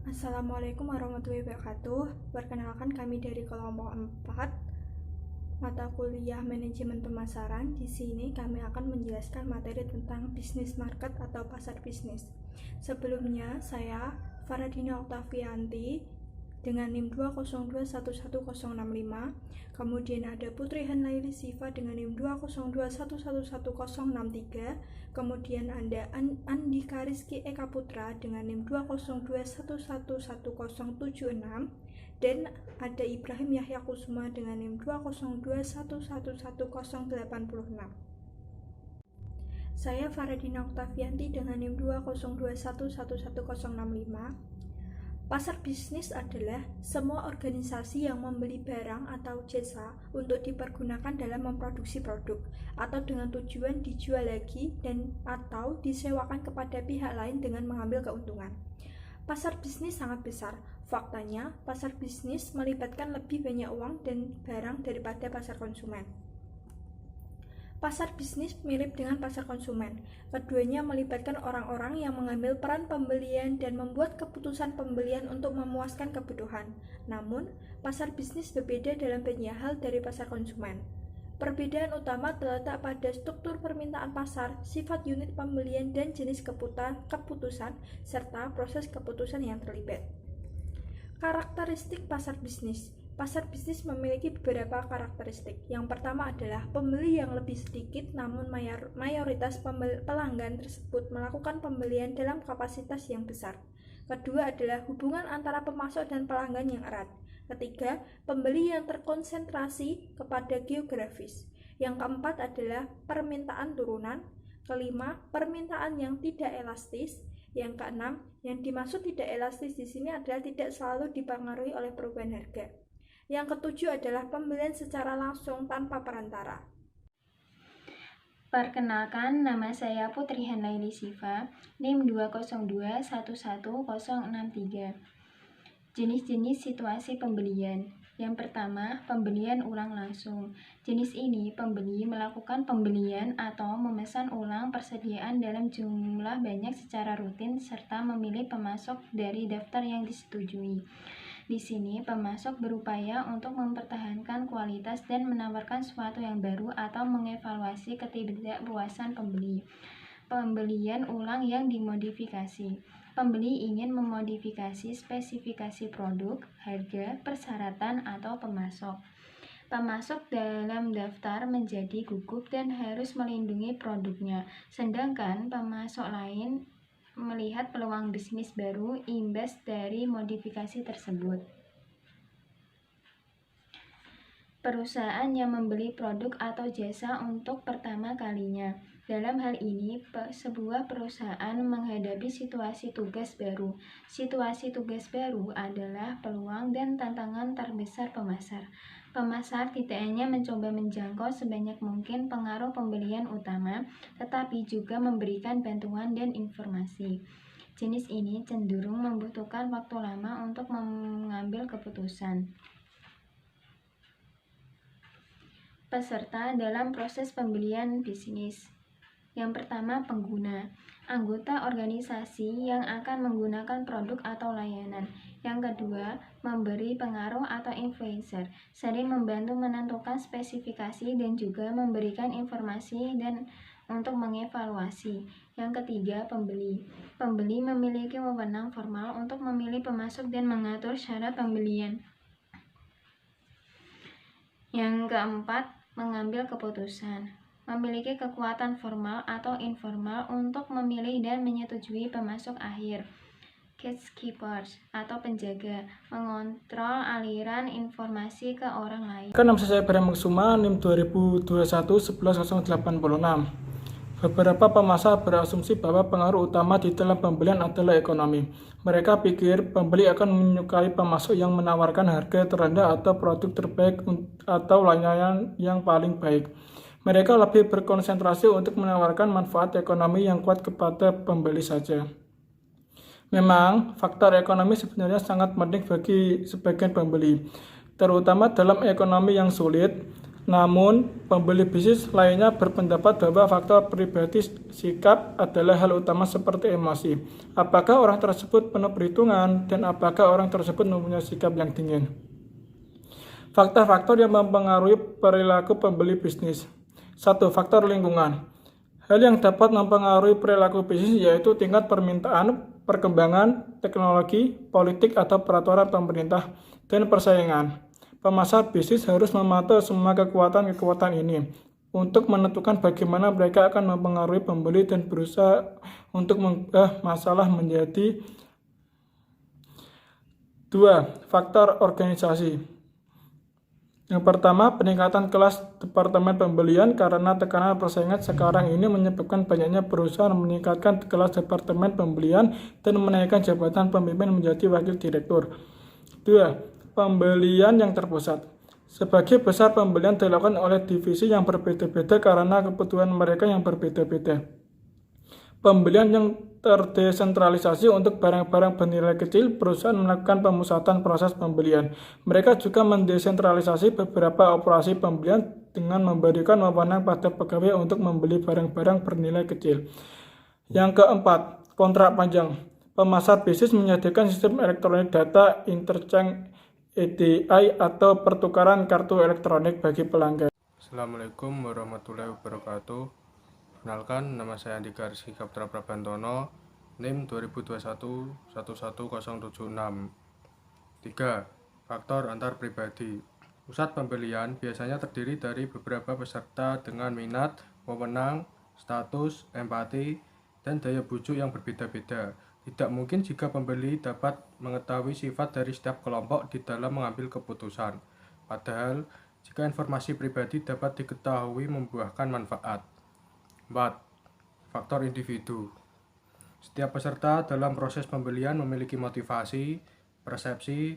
Assalamualaikum warahmatullahi wabarakatuh. Perkenalkan kami dari kelompok 4 mata kuliah manajemen pemasaran. Di sini kami akan menjelaskan materi tentang bisnis market atau pasar bisnis. Sebelumnya, saya Faradina Oktavianti dengan NIM 202111065. Kemudian ada Putri Hanlaili Siva dengan NIM 202111063. Kemudian ada Andika Rizky Eka Putra dengan NIM 202111076. Dan ada Ibrahim Yahya Kusuma dengan NIM 202111086. Saya Faradina Oktavianti dengan NIM 202111065. Pasar bisnis adalah semua organisasi yang membeli barang atau jasa untuk dipergunakan dalam memproduksi produk atau dengan tujuan dijual lagi dan atau disewakan kepada pihak lain dengan mengambil keuntungan. Pasar bisnis sangat besar. Faktanya, pasar bisnis melibatkan lebih banyak uang dan barang daripada pasar konsumen. Pasar bisnis mirip dengan pasar konsumen. Keduanya melibatkan orang-orang yang mengambil peran pembelian dan membuat keputusan pembelian untuk memuaskan kebutuhan. Namun, pasar bisnis berbeda dalam banyak hal dari pasar konsumen. Perbedaan utama terletak pada struktur permintaan pasar, sifat unit pembelian dan jenis keputusan, serta proses keputusan yang terlibat. Karakteristik pasar bisnis. Pasar bisnis memiliki beberapa karakteristik. Yang pertama adalah pembeli yang lebih sedikit, namun mayoritas pelanggan tersebut melakukan pembelian dalam kapasitas yang besar. Kedua adalah hubungan antara pemasok dan pelanggan yang erat. Ketiga, pembeli yang terkonsentrasi kepada geografis. Yang keempat adalah permintaan turunan. Kelima, permintaan yang tidak elastis. Yang keenam, yang dimaksud tidak elastis di sini adalah tidak selalu dipengaruhi oleh perubahan harga. Yang ketujuh adalah pembelian secara langsung tanpa perantara. Perkenalkan, nama saya Putri Hanlaili Siva, NIM 202111063. Jenis-jenis situasi pembelian. Yang pertama, pembelian ulang langsung. Jenis ini, pembeli melakukan pembelian atau memesan ulang persediaan dalam jumlah banyak secara rutin serta memilih pemasok dari daftar yang disetujui. Di sini, pemasok berupaya untuk mempertahankan kualitas dan menawarkan sesuatu yang baru atau mengevaluasi ketidakpuasan pembeli. Pembelian ulang yang dimodifikasi. Pembeli ingin memodifikasi spesifikasi produk, harga, persyaratan, atau pemasok. Pemasok dalam daftar menjadi gugup dan harus melindungi produknya, sedangkan pemasok lain melihat peluang bisnis baru imbas dari modifikasi tersebut. Perusahaan yang membeli produk atau jasa untuk pertama kalinya. Dalam hal ini, sebuah perusahaan menghadapi situasi tugas baru. Situasi tugas baru adalah peluang dan tantangan terbesar pemasar. Pemasar tidak hanya mencoba menjangkau sebanyak mungkin pengaruh pembelian utama, tetapi juga memberikan bantuan dan informasi. Jenis ini cenderung membutuhkan waktu lama untuk mengambil keputusan. Peserta dalam proses pembelian bisnis. Yang pertama, pengguna. Anggota organisasi yang akan menggunakan produk atau layanan. Yang kedua, memberi pengaruh atau influencer, sering membantu menentukan spesifikasi dan juga memberikan informasi dan untuk mengevaluasi. Yang ketiga, pembeli. Pembeli memiliki wewenang formal untuk memilih pemasok dan mengatur syarat pembelian. Yang keempat, mengambil keputusan. Memiliki kekuatan formal atau informal untuk memilih dan menyetujui pemasok akhir. Gatekeepers atau penjaga, mengontrol aliran informasi ke orang lain. Nama saya Ibrahim Kusuma, NIM 2021111086. Beberapa pemasar berasumsi bahwa pengaruh utama di dalam pembelian adalah ekonomi. Mereka pikir pembeli akan menyukai pemasok yang menawarkan harga terendah atau produk terbaik atau layanan yang paling baik. Mereka lebih berkonsentrasi untuk menawarkan manfaat ekonomi yang kuat kepada pembeli saja. Memang, faktor ekonomi sebenarnya sangat penting bagi sebagian pembeli, terutama dalam ekonomi yang sulit. Namun, pembeli bisnis lainnya berpendapat bahwa faktor pribadi sikap adalah hal utama seperti emosi. Apakah orang tersebut penuh perhitungan dan apakah orang tersebut mempunyai sikap yang dingin? Faktor-faktor yang mempengaruhi perilaku pembeli bisnis. 1. Faktor lingkungan. Hal yang dapat mempengaruhi perilaku bisnis yaitu tingkat permintaan, perkembangan, teknologi, politik atau peraturan pemerintah, dan persaingan. Pemasar bisnis harus memantau semua kekuatan-kekuatan ini untuk menentukan bagaimana mereka akan mempengaruhi pembeli dan berusaha untuk mengubah masalah menjadi 2. Faktor organisasi. Yang pertama, peningkatan kelas departemen pembelian karena tekanan persaingan sekarang ini menyebabkan banyaknya perusahaan meningkatkan kelas departemen pembelian dan menaikkan jabatan pemimpin menjadi wakil direktur. 2. Pembelian yang terpusat. Sebagai besar pembelian dilakukan oleh divisi yang berbeda-beda karena kebutuhan mereka yang berbeda-beda. Pembelian yang terdesentralisasi untuk barang-barang bernilai kecil, perusahaan melakukan pemusatan proses pembelian. Mereka juga mendesentralisasi beberapa operasi pembelian dengan memberikan wewenang pada pegawai untuk membeli barang-barang bernilai kecil. Yang keempat, kontrak panjang. Pemasar bisnis menyediakan sistem elektronik data interchange EDI atau pertukaran kartu elektronik bagi pelanggan. Assalamualaikum warahmatullahi wabarakatuh. Kenalkan, nama saya Andika Rizky Kaptra Prabantono, NIM 2021-11076. 3. Faktor antar pribadi. Pusat pembelian biasanya terdiri dari beberapa peserta dengan minat, wewenang, status, empati, dan daya bujuk yang berbeda-beda. Tidak mungkin jika pembeli dapat mengetahui sifat dari setiap kelompok di dalam mengambil keputusan. Padahal, jika informasi pribadi dapat diketahui membuahkan manfaat. 4. Faktor individu. Setiap peserta dalam proses pembelian memiliki motivasi, persepsi,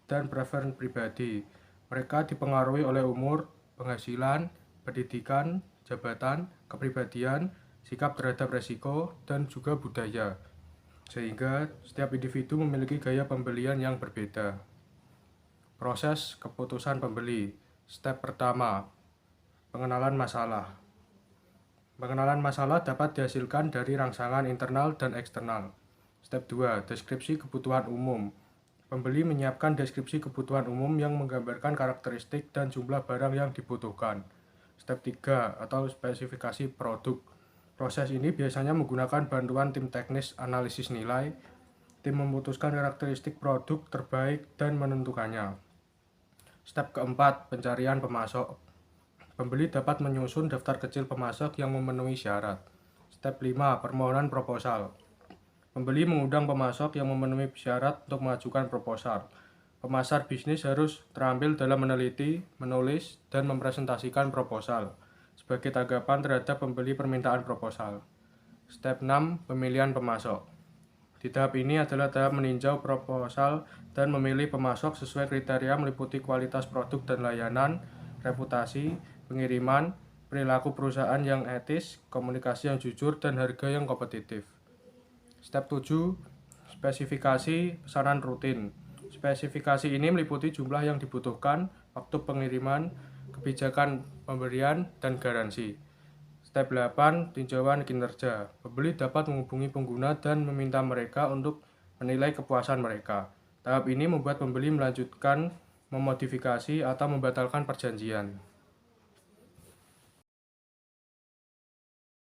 dan preferensi pribadi. Mereka dipengaruhi oleh umur, penghasilan, pendidikan, jabatan, kepribadian, sikap terhadap resiko, dan juga budaya. Sehingga setiap individu memiliki gaya pembelian yang berbeda. Proses keputusan pembeli. Step pertama, pengenalan masalah. Pengenalan masalah dapat dihasilkan dari rangsangan internal dan eksternal. Step 2, deskripsi kebutuhan umum. Pembeli menyiapkan deskripsi kebutuhan umum yang menggambarkan karakteristik dan jumlah barang yang dibutuhkan. Step 3, atau spesifikasi produk. Proses ini biasanya menggunakan bantuan tim teknis analisis nilai. Tim memutuskan karakteristik produk terbaik dan menentukannya. Step keempat, pencarian pemasok. Pembeli dapat menyusun daftar kecil pemasok yang memenuhi syarat. Step 5, permohonan proposal. Pembeli mengundang pemasok yang memenuhi syarat untuk mengajukan proposal. Pemasar bisnis harus terampil dalam meneliti, menulis, dan mempresentasikan proposal sebagai tanggapan terhadap pembeli permintaan proposal. Step 6, pemilihan pemasok. Di tahap ini adalah tahap meninjau proposal dan memilih pemasok sesuai kriteria meliputi kualitas produk dan layanan, reputasi, pengiriman, perilaku perusahaan yang etis, komunikasi yang jujur, dan harga yang kompetitif. Step 7, spesifikasi pesanan rutin. Spesifikasi ini meliputi jumlah yang dibutuhkan, waktu pengiriman, kebijakan pemberian, dan garansi. Step 8, tinjauan kinerja. Pembeli dapat menghubungi pengguna dan meminta mereka untuk menilai kepuasan mereka. Tahap ini membuat pembeli melanjutkan, memodifikasi, atau membatalkan perjanjian.